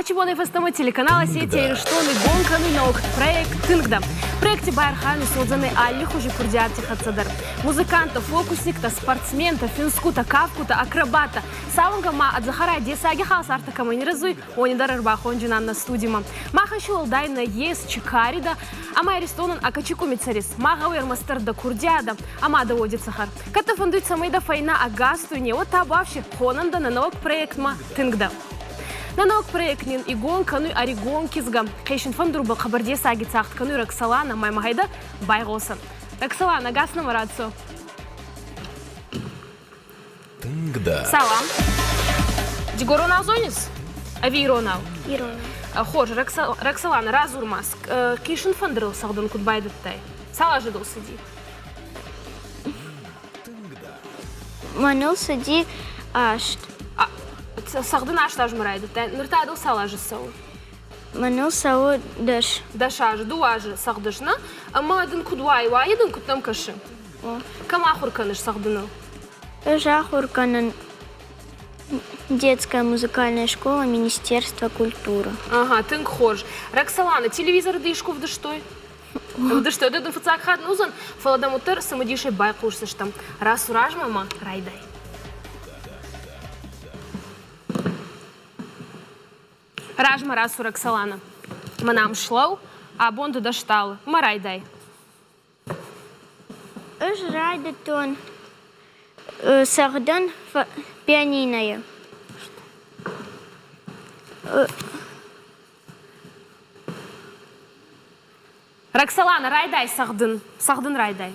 Чебоной фестама телеканала сети Эриштоны Гонканы наук проект Тынгда. В проекте Байрханы созданы аллих уже курдиарти хацадар. Музыканта, фокусникта, спортсмента, финскута, кавкута, акробата. Саунгама от Захара Десаги Халсарта Каманирзуй, они дарарбахонджинан на студима. Махашул дайна ес чикарида, ама Эристонан акачику мицарис. Махауэр мастерда курдиада, ама доводит Сахар. Ката фондует самайда файна агастуне, вот табавши хонанда на наук проект ма Тынгда. На наук проектнин игон кануй аригон кизгам. Кейшин фондурбал хабарде саги цахт кануй Роксолана маймагайда байгосан. Роксолана гасна маратсо. Тынгда. Салам. Дигоронал зонис? Авиронал. Ирона. Хож, Роксолана разурмас. Кейшин фондурбал сахдон кудбайдаттай. Сала жидол сиди. Манул сади ашт. Сахдын аштаж мурайдаттай. Ныртайдыл сала жисау. Манул сау даш. Дашаж, дуажы сахдышна. Ама дын кудвай вай, дын кутнам кашы. Кама хурканыш сахдыны? Жахурканан детская музыкальная школа Министерства культуры. Ага, тынк хож. Роксолана, телевизор дышку в дыштой? В дыштой, дын фуцак хад нузан, фаладамутыр самодишей бай курсыш там. Раз ураж, мама, райдай. Ражма расу Роксолана. Манам шлау, а бонду даштал. Марайдай. Райдатон сахдан пианиная. Роксолана, райдай сахдын. Сахдын райдай.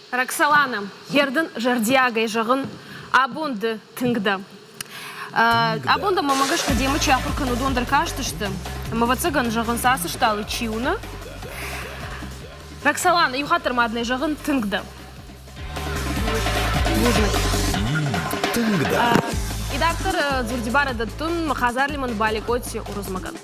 Роксолана, ердын жардиагай жағын абонды тыңгда. Абонда мамагашка демы чахуркану дондар каштышты. Мавацыган жағын сасышталы чиуна. Роксолана, юхатырмадный жағын тыңгда. Тынгда. Идактор Зурдибара даттун махазарлиман балик отси урузмаган.